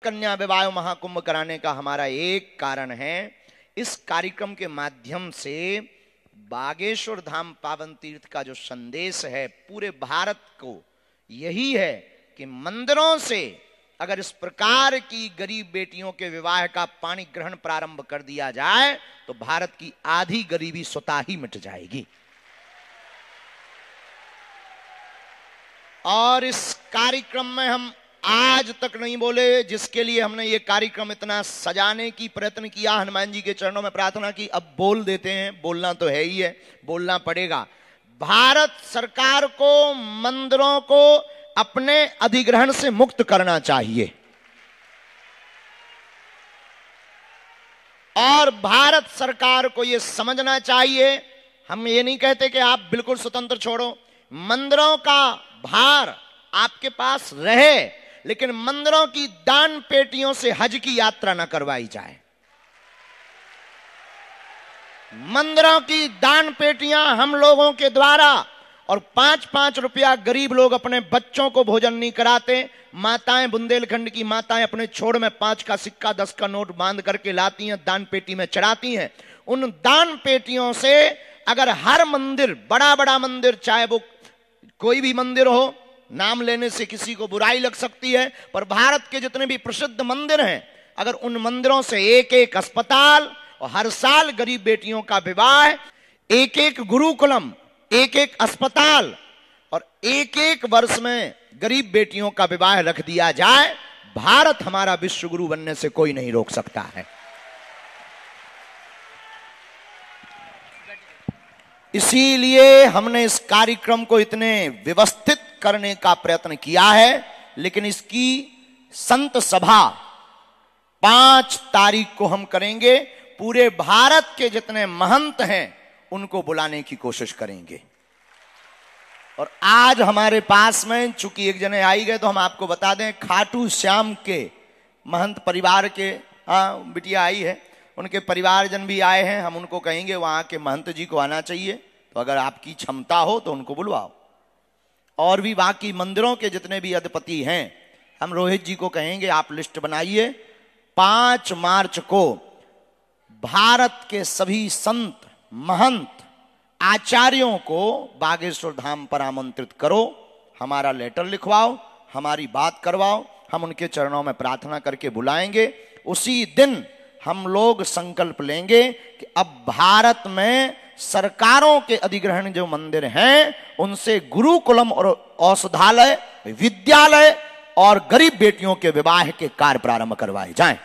कन्या विवाह महाकुंभ कराने का हमारा एक कारण है। इस कार्यक्रम के माध्यम से बागेश्वर धाम पावन तीर्थ का जो संदेश है पूरे भारत को यही है कि मंदिरों से अगर इस प्रकार की गरीब बेटियों के विवाह का पाणी ग्रहण प्रारंभ कर दिया जाए तो भारत की आधी गरीबी स्वतः ही मिट जाएगी। और इस कार्यक्रम में हम आज तक नहीं बोले, जिसके लिए हमने ये कार्यक्रम इतना सजाने की प्रयत्न किया, हनुमान जी के चरणों में प्रार्थना की, अब बोल देते हैं। बोलना तो है ही है, बोलना पड़ेगा। भारत सरकार को मंदिरों को अपने अधिग्रहण से मुक्त करना चाहिए और भारत सरकार को यह समझना चाहिए, हम ये नहीं कहते कि आप बिल्कुल स्वतंत्र छोड़ो, मंदिरों का भार आपके पास रहे, लेकिन मंदिरों की दान पेटियों से हज की यात्रा न करवाई जाए। मंदिरों की दान पेटियां हम लोगों के द्वारा, और 5-5 रुपया गरीब लोग अपने बच्चों को भोजन नहीं कराते। माताएं, बुंदेलखंड की माताएं अपने छोड़ में 5 का सिक्का 10 का नोट बांध करके लाती हैं, दान पेटी में चढ़ाती हैं। उन दान पेटियों से अगर हर मंदिर, बड़ा बड़ा मंदिर, चाहे वो कोई भी मंदिर हो, नाम लेने से किसी को बुराई लग सकती है, पर भारत के जितने भी प्रसिद्ध मंदिर हैं, अगर उन मंदिरों से एक एक अस्पताल और हर साल गरीब बेटियों का विवाह, एक एक गुरुकुलम, एक एक अस्पताल और एक एक वर्ष में गरीब बेटियों का विवाह रख दिया जाए, भारत हमारा विश्व गुरु बनने से कोई नहीं रोक सकता है। इसीलिए हमने इस कार्यक्रम को इतने व्यवस्थित करने का प्रयत्न किया है। लेकिन इसकी संत सभा 5 तारीख को हम करेंगे। पूरे भारत के जितने महंत हैं उनको बुलाने की कोशिश करेंगे। और आज हमारे पास में चूंकि एक जने आई गए तो हम आपको बता दें, खाटू श्याम के महंत परिवार के बिटिया आई है, उनके परिवारजन भी आए हैं। हम उनको कहेंगे वहां के महंत जी को आना चाहिए, तो अगर आपकी क्षमता हो तो उनको बुलवाओ। और भी बाकी मंदिरों के जितने भी अधिपति हैं, हम रोहित जी को कहेंगे आप लिस्ट बनाइए। 5 मार्च को भारत के सभी संत, महंत, आचार्यों को बागेश्वर धाम पर आमंत्रित करो, हमारा लेटर लिखवाओ, हमारी बात करवाओ, हम उनके चरणों में प्रार्थना करके बुलाएंगे। उसी दिन हम लोग संकल्प लेंगे कि अब भारत में सरकारों के अधिग्रहण जो मंदिर हैं उनसे गुरुकुलम और औषधालय, विद्यालय और गरीब बेटियों के विवाह के कार्य प्रारंभ करवाए जाएं।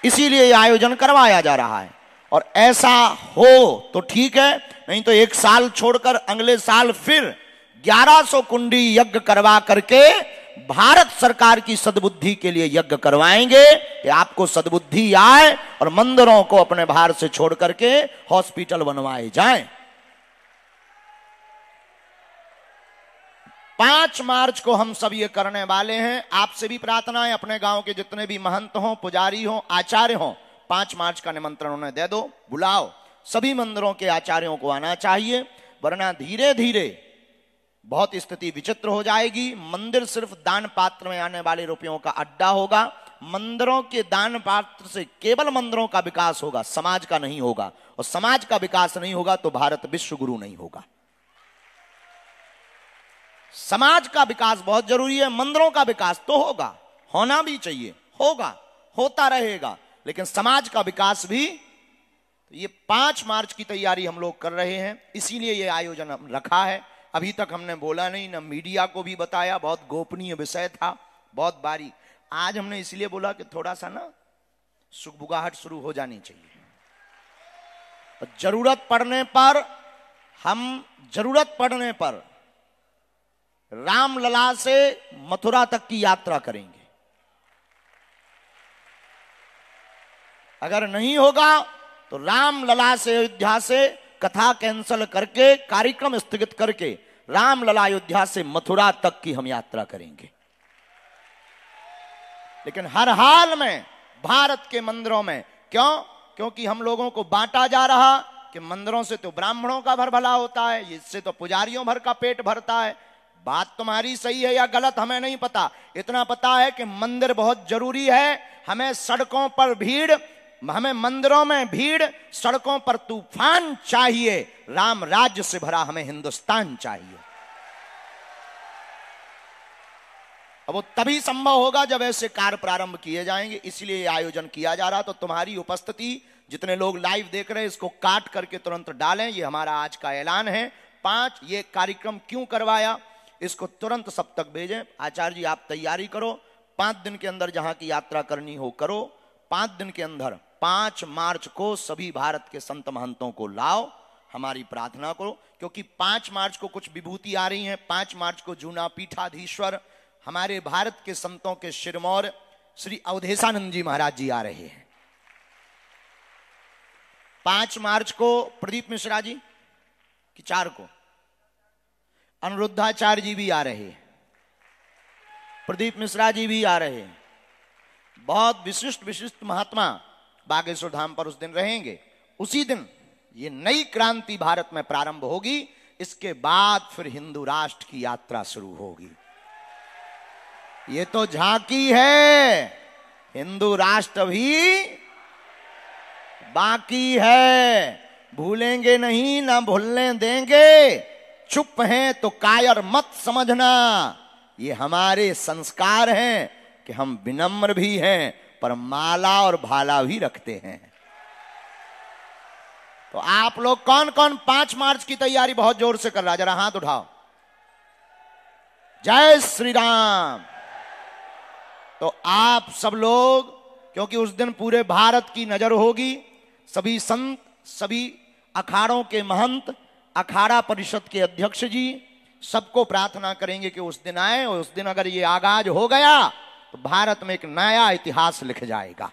इसीलिए यह आयोजन करवाया जा रहा है। और ऐसा हो तो ठीक है, नहीं तो 1 साल छोड़कर अगले साल फिर 1100 कुंडी यज्ञ करवा करके भारत सरकार की सद्बुद्धि के लिए यज्ञ करवाएंगे कि आपको सद्बुद्धि आए और मंदिरों को अपने भार से छोड़ करके हॉस्पिटल बनवाए जाएं। 5 मार्च को हम सब ये करने वाले हैं। आपसे भी प्रार्थना है, अपने गांव के जितने भी महंत हों, पुजारी हों, आचार्य हों, 5 मार्च का निमंत्रण उन्हें दे दो, बुलाओ। सभी मंदिरों के आचार्यों को आना चाहिए, वरना धीरे धीरे बहुत स्थिति विचित्र हो जाएगी। मंदिर सिर्फ दान पात्र में आने वाले रुपयों का अड्डा होगा। मंदिरों के दान पात्र से केवल मंदिरों का विकास होगा, समाज का नहीं होगा। और समाज का विकास नहीं होगा तो भारत विश्व गुरु नहीं होगा। समाज का विकास बहुत जरूरी है। मंदिरों का विकास तो होगा, होना भी चाहिए, होगा, होता रहेगा, लेकिन समाज का विकास भी। तो ये 5 मार्च की तैयारी हम लोग कर रहे हैं, इसीलिए ये आयोजन हम रखा है। अभी तक हमने बोला नहीं, ना मीडिया को भी बताया, बहुत गोपनीय विषय था, बहुत बारीक। आज हमने इसलिए बोला कि थोड़ा सा ना सुगबुगाहट शुरू हो जानी चाहिए। और जरूरत पड़ने पर रामलला से मथुरा तक की यात्रा करेंगे। अगर नहीं होगा तो रामलला से अयोध्या से कथा कैंसिल करके, कार्यक्रम स्थगित करके रामलला अयोध्या से मथुरा तक की हम यात्रा करेंगे। लेकिन हर हाल में भारत के मंदिरों में, क्यों? क्योंकि हम लोगों को बांटा जा रहा कि मंदिरों से तो ब्राह्मणों का भर भला होता है, इससे तो पुजारियों भर का पेट भरता है। बात तुम्हारी सही है या गलत हमें नहीं पता, इतना पता है कि मंदिर बहुत जरूरी है। हमें सड़कों पर भीड़, हमें मंदिरों में भीड़, सड़कों पर तूफान चाहिए। राम राज्य से भरा हमें हिंदुस्तान चाहिए। अब वो तभी संभव होगा जब ऐसे कार्य प्रारंभ किए जाएंगे। इसलिए आयोजन किया जा रहा। तो तुम्हारी उपस्थिति, जितने लोग लाइव देख रहे हैं, इसको काट करके तुरंत डालें। ये हमारा आज का ऐलान है। 5, ये कार्यक्रम क्यों करवाया, इसको तुरंत सब तक भेजें। आचार्य जी आप तैयारी करो, 5 दिन के अंदर जहां की यात्रा करनी हो करो। 5 दिन के अंदर 5 मार्च को सभी भारत के संत महंतों को लाओ, हमारी प्रार्थना करो। क्योंकि 5 मार्च को कुछ विभूति आ रही हैं। 5 मार्च को जूना पीठाधीश्वर हमारे भारत के संतों के शिरमौर श्री अवधेशानंद जी महाराज जी आ रहे हैं। 5 मार्च को प्रदीप मिश्रा जी कि 4 को अनिरुद्धाचार्य जी भी आ रहे हैं, प्रदीप मिश्रा जी भी आ रहे हैं। बहुत विशिष्ट विशिष्ट महात्मा बागेश्वर धाम पर उस दिन रहेंगे। उसी दिन ये नई क्रांति भारत में प्रारंभ होगी। इसके बाद फिर हिंदू राष्ट्र की यात्रा शुरू होगी। ये तो झांकी है, हिंदू राष्ट्र भी बाकी है। भूलेंगे नहीं, ना भूलने देंगे। चुप हैं तो कायर मत समझना। ये हमारे संस्कार हैं कि हम विनम्र भी हैं पर माला और भाला भी रखते हैं। तो आप लोग कौन कौन 5 मार्च की तैयारी बहुत जोर से कर रहा, जरा हाथ उठाओ। जय श्री राम। तो आप सब लोग, क्योंकि उस दिन पूरे भारत की नजर होगी, सभी संत, सभी अखाड़ों के महंत, अखाड़ा परिषद के अध्यक्ष जी, सबको प्रार्थना करेंगे कि उस दिन आए। और उस दिन अगर ये आगाज हो गया तो भारत में एक नया इतिहास लिख जाएगा।